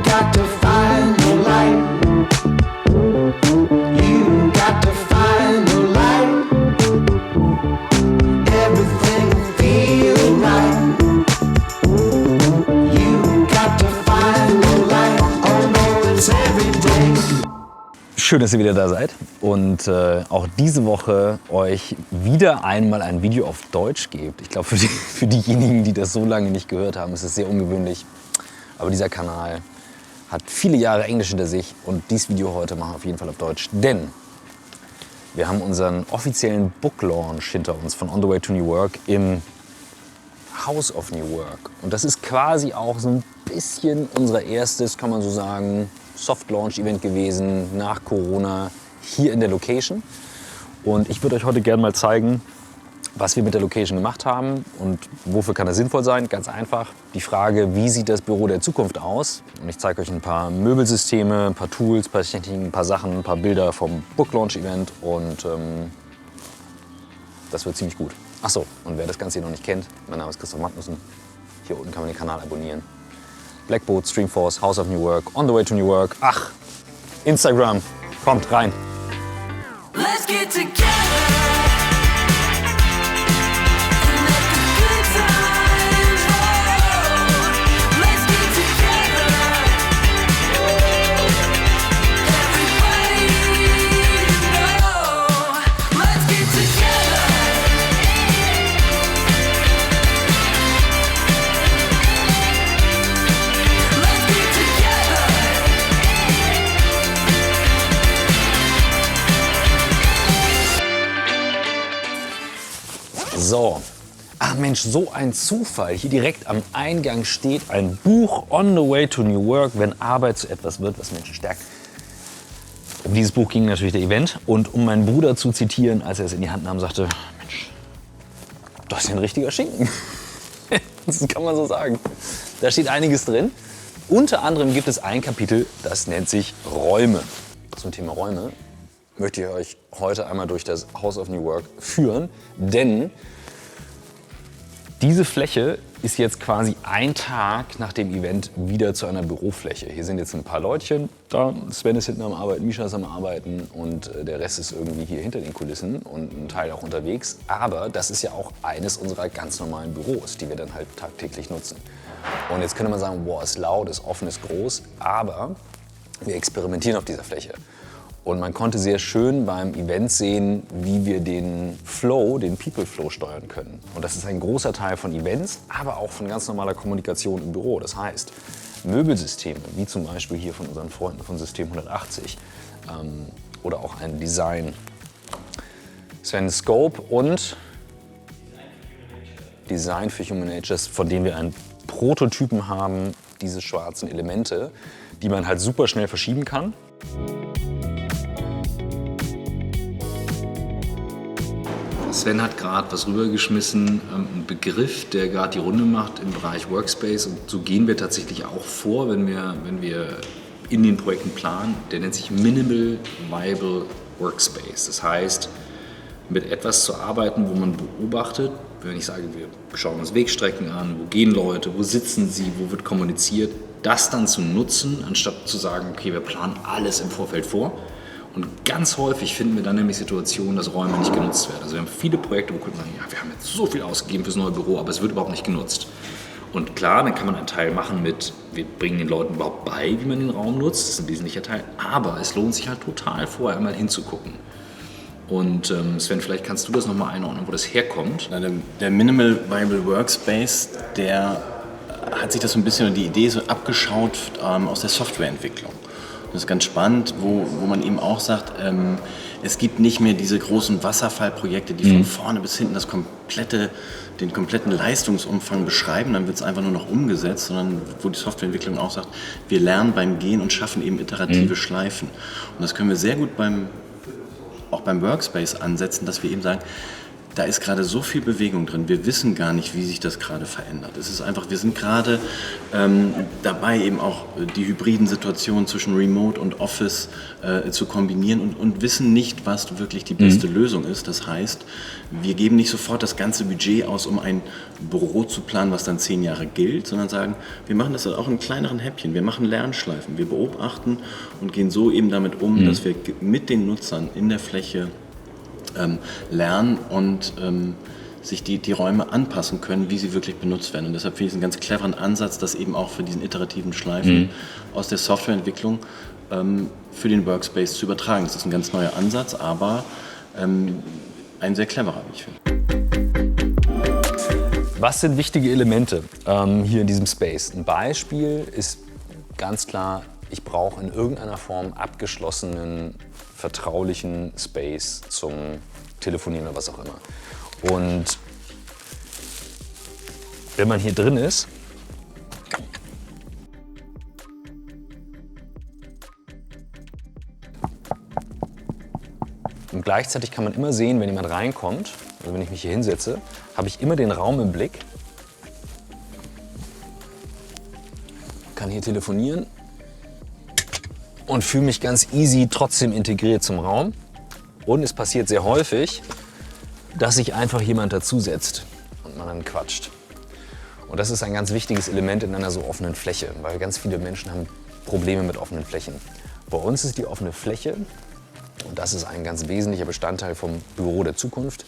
got to find the light. You got to find the light. Everything will feel right. You got to find the light. Oh no, it's every day. Schön, dass ihr wieder da seid und auch diese Woche euch wieder einmal ein Video auf Deutsch gebt. Ich glaube, für diejenigen, die das so lange nicht gehört haben, ist es sehr ungewöhnlich. Aber dieser Kanal hat viele Jahre Englisch hinter sich und dieses Video heute machen wir auf jeden Fall auf Deutsch. Denn wir haben unseren offiziellen Book Launch hinter uns von On the Way to New Work im House of New Work. Und das ist quasi auch so ein bisschen unser erstes, kann man so sagen, Soft-Launch-Event gewesen nach Corona hier in der Location. Und ich würde euch heute gerne mal zeigen, was wir mit der Location gemacht haben und wofür kann das sinnvoll sein. Ganz einfach die Frage, wie sieht das Büro der Zukunft aus? Und ich zeige euch ein paar Möbelsysteme, ein paar Tools, ein paar Techniken, ein paar Sachen, ein paar Bilder vom Book Launch-Event und das wird ziemlich gut. Achso, und wer das Ganze hier noch nicht kennt, mein Name ist Christoph Magnussen. Hier unten kann man den Kanal abonnieren. Blackboard, Streamforce, House of New Work, On the Way to New Work. Ach, Instagram, kommt rein. Let's get together. So, ach Mensch, so ein Zufall. Hier direkt am Eingang steht ein Buch, On the Way to New Work, wenn Arbeit zu etwas wird, was Menschen stärkt. Um dieses Buch ging natürlich der Event und um meinen Bruder zu zitieren, als er es in die Hand nahm, sagte, Mensch, das ist ja ein richtiger Schinken. Das kann man so sagen. Da steht einiges drin. Unter anderem gibt es ein Kapitel, das nennt sich Räume. Zum Thema Räume möchte ich euch heute einmal durch das House of New Work führen, denn diese Fläche ist jetzt quasi ein Tag nach dem Event wieder zu einer Bürofläche. Hier sind jetzt ein paar Leutchen, da Sven ist hinten am Arbeiten, Misha ist am Arbeiten und der Rest ist irgendwie hier hinter den Kulissen und ein Teil auch unterwegs. Aber das ist ja auch eines unserer ganz normalen Büros, die wir dann halt tagtäglich nutzen. Und jetzt könnte man sagen, wow, ist laut, ist offen, ist groß, aber wir experimentieren auf dieser Fläche. Und man konnte sehr schön beim Event sehen, wie wir den Flow, den People Flow steuern können. Und das ist ein großer Teil von Events, aber auch von ganz normaler Kommunikation im Büro. Das heißt, Möbelsysteme, wie zum Beispiel hier von unseren Freunden von System 180 oder auch ein Design, Sven Scope und Design für Human Natures, von dem wir einen Prototypen haben, diese schwarzen Elemente, die man halt super schnell verschieben kann. Sven hat gerade was rübergeschmissen, einen Begriff, der gerade die Runde macht im Bereich Workspace. Und so gehen wir tatsächlich auch vor, wenn wir in den Projekten planen. Der nennt sich Minimal Viable Workspace. Das heißt, mit etwas zu arbeiten, wo man beobachtet, wenn ich sage, wir schauen uns Wegstrecken an, wo gehen Leute, wo sitzen sie, wo wird kommuniziert, das dann zu nutzen, anstatt zu sagen, okay, wir planen alles im Vorfeld vor. Und ganz häufig finden wir dann nämlich Situationen, dass Räume nicht genutzt werden. Also wir haben viele Projekte, wo Kunden sagen, ja, wir haben jetzt so viel ausgegeben fürs neue Büro, aber es wird überhaupt nicht genutzt. Und klar, dann kann man einen Teil machen mit, wir bringen den Leuten überhaupt bei, wie man den Raum nutzt, das ist ein wesentlicher Teil. Aber es lohnt sich halt total vorher einmal hinzugucken. Und Sven, vielleicht kannst du das nochmal einordnen, wo das herkommt. Der Minimal Viable Workspace, der hat sich das so ein bisschen, die Idee so abgeschaut aus der Softwareentwicklung. Das ist ganz spannend, wo man eben auch sagt, es gibt nicht mehr diese großen Wasserfallprojekte, die von vorne bis hinten den kompletten Leistungsumfang beschreiben, dann wird es einfach nur noch umgesetzt, sondern wo die Softwareentwicklung auch sagt, wir lernen beim Gehen und schaffen eben iterative Schleifen. Und das können wir sehr gut auch beim Workspace ansetzen, dass wir eben sagen, da ist gerade so viel Bewegung drin. Wir wissen gar nicht, wie sich das gerade verändert. Es ist einfach, wir sind gerade dabei, eben auch die hybriden Situationen zwischen Remote und Office zu kombinieren und wissen nicht, was wirklich die beste Lösung ist. Das heißt, wir geben nicht sofort das ganze Budget aus, um ein Büro zu planen, was dann 10 Jahre gilt, sondern sagen, wir machen das auch in kleineren Häppchen. Wir machen Lernschleifen, wir beobachten und gehen so eben damit um, dass wir mit den Nutzern in der Fläche lernen und sich die Räume anpassen können, wie sie wirklich benutzt werden. Und deshalb finde ich es einen ganz cleveren Ansatz, das eben auch für diesen iterativen Schleifen aus der Softwareentwicklung für den Workspace zu übertragen. Das ist ein ganz neuer Ansatz, aber ein sehr cleverer, wie ich finde. Was sind wichtige Elemente hier in diesem Space? Ein Beispiel ist ganz klar, ich brauche in irgendeiner Form abgeschlossenen, vertraulichen Space zum Telefonieren oder was auch immer. Und wenn man hier drin ist, und gleichzeitig kann man immer sehen, wenn jemand reinkommt, also wenn ich mich hier hinsetze, habe ich immer den Raum im Blick, kann hier telefonieren und fühle mich ganz easy trotzdem integriert zum Raum. Und es passiert sehr häufig, dass sich einfach jemand dazusetzt und man dann quatscht. Und das ist ein ganz wichtiges Element in einer so offenen Fläche, weil ganz viele Menschen haben Probleme mit offenen Flächen. Bei uns ist die offene Fläche, und das ist ein ganz wesentlicher Bestandteil vom Büro der Zukunft,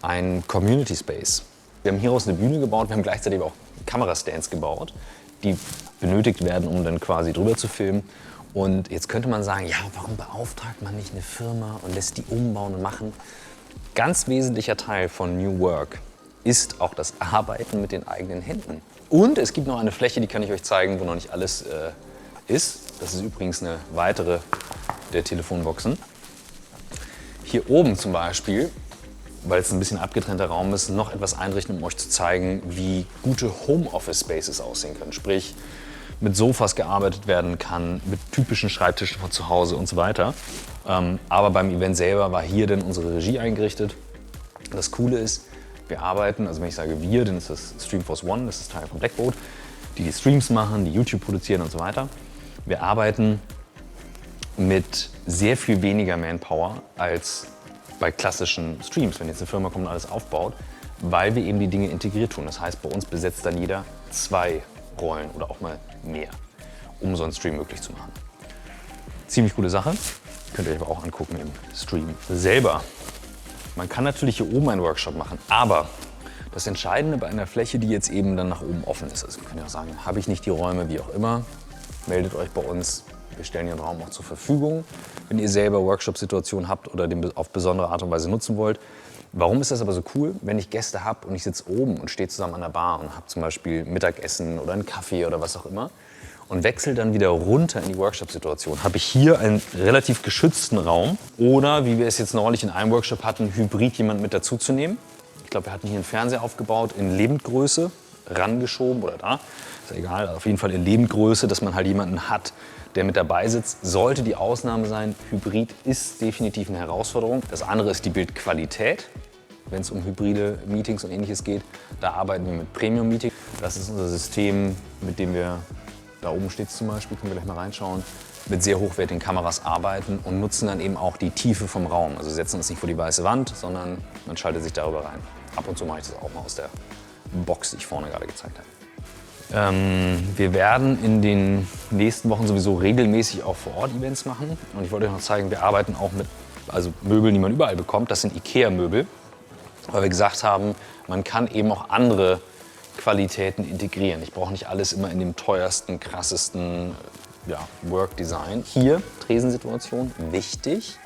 ein Community Space. Wir haben hieraus eine Bühne gebaut, wir haben gleichzeitig auch Kamerastands gebaut, die benötigt werden, um dann quasi drüber zu filmen. Und jetzt könnte man sagen, ja, warum beauftragt man nicht eine Firma und lässt die umbauen und machen? Ganz wesentlicher Teil von New Work ist auch das Arbeiten mit den eigenen Händen. Und es gibt noch eine Fläche, die kann ich euch zeigen, wo noch nicht alles ist. Das ist übrigens eine weitere der Telefonboxen. Hier oben zum Beispiel, weil es ein bisschen abgetrennter Raum ist, noch etwas einrichten, um euch zu zeigen, wie gute Homeoffice-Spaces aussehen können. Sprich, mit Sofas gearbeitet werden kann, mit typischen Schreibtischen von zu Hause und so weiter. Aber beim Event selber war hier dann unsere Regie eingerichtet. Das Coole ist, wir arbeiten, also wenn ich sage wir, dann ist das Streamforce One, das ist Teil von Blackboard, die Streams machen, die YouTube produzieren und so weiter. Wir arbeiten mit sehr viel weniger Manpower als bei klassischen Streams, wenn jetzt eine Firma kommt und alles aufbaut, weil wir eben die Dinge integriert tun. Das heißt, bei uns besetzt dann jeder 2 Rollen oder auch mal mehr, um so einen Stream möglich zu machen. Ziemlich coole Sache, könnt ihr euch aber auch angucken im Stream selber. Man kann natürlich hier oben einen Workshop machen, aber das Entscheidende bei einer Fläche, die jetzt eben dann nach oben offen ist, also wir können ja auch sagen, habe ich nicht die Räume, wie auch immer, meldet euch bei uns. Wir stellen den Raum auch zur Verfügung, wenn ihr selber Workshop-Situationen habt oder den auf besondere Art und Weise nutzen wollt. Warum ist das aber so cool? Wenn ich Gäste habe und ich sitze oben und stehe zusammen an der Bar und habe zum Beispiel Mittagessen oder einen Kaffee oder was auch immer und wechsle dann wieder runter in die Workshop-Situation, habe ich hier einen relativ geschützten Raum oder, wie wir es jetzt neulich in einem Workshop hatten, hybrid jemand mit dazuzunehmen. Ich glaube, wir hatten hier einen Fernseher aufgebaut in Lebendgröße, rangeschoben oder da, ist ja egal, auf jeden Fall in Lebendgröße, dass man halt jemanden hat, der mit dabei sitzt. Sollte die Ausnahme sein, Hybrid ist definitiv eine Herausforderung. Das andere ist die Bildqualität, wenn es um hybride Meetings und Ähnliches geht. Da arbeiten wir mit Premium Meeting. Das ist unser System, mit dem wir, da oben steht es zum Beispiel, können wir gleich mal reinschauen, mit sehr hochwertigen Kameras arbeiten und nutzen dann eben auch die Tiefe vom Raum. Also setzen uns nicht vor die weiße Wand, sondern man schaltet sich darüber rein. Ab und zu mache ich das auch mal aus der Box, die ich vorne gerade gezeigt habe. Wir werden in den nächsten Wochen sowieso regelmäßig auch Vor-Ort-Events machen. Und ich wollte euch noch zeigen, wir arbeiten auch mit Möbeln, die man überall bekommt. Das sind IKEA-Möbel, weil wir gesagt haben, man kann eben auch andere Qualitäten integrieren. Ich brauche nicht alles immer in dem teuersten, krassesten Work-Design. Hier, Tresensituation, wichtig.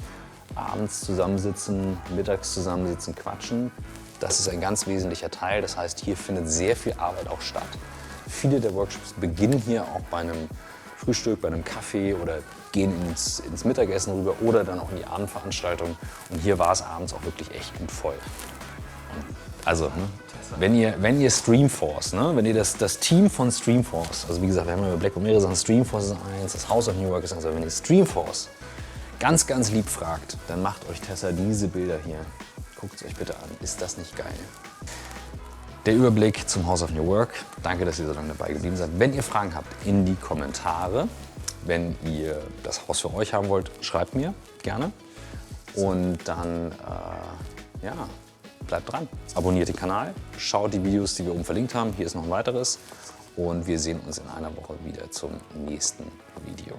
Abends zusammensitzen, mittags zusammensitzen, quatschen. Das ist ein ganz wesentlicher Teil. Das heißt, hier findet sehr viel Arbeit auch statt. Viele der Workshops beginnen hier auch bei einem Frühstück, bei einem Kaffee oder gehen ins Mittagessen rüber oder dann auch in die Abendveranstaltung. Und hier war es abends auch wirklich echt gut voll. Also, wenn ihr Streamforce, wenn ihr das Team von Streamforce, also wie gesagt, wir haben ja bei Blackboard mehrere Sachen, Streamforce ist eins, das House of New Work ist eins, aber wenn ihr Streamforce ganz, ganz lieb fragt, dann macht euch Tessa diese Bilder hier. Guckt es euch bitte an. Ist das nicht geil? Der Überblick zum House of New Work. Danke, dass ihr so lange dabei geblieben seid. Wenn ihr Fragen habt, in die Kommentare. Wenn ihr das Haus für euch haben wollt, schreibt mir gerne. Und dann, ja, bleibt dran. Abonniert den Kanal, schaut die Videos, die wir oben verlinkt haben. Hier ist noch ein weiteres. Und wir sehen uns in einer Woche wieder zum nächsten Video.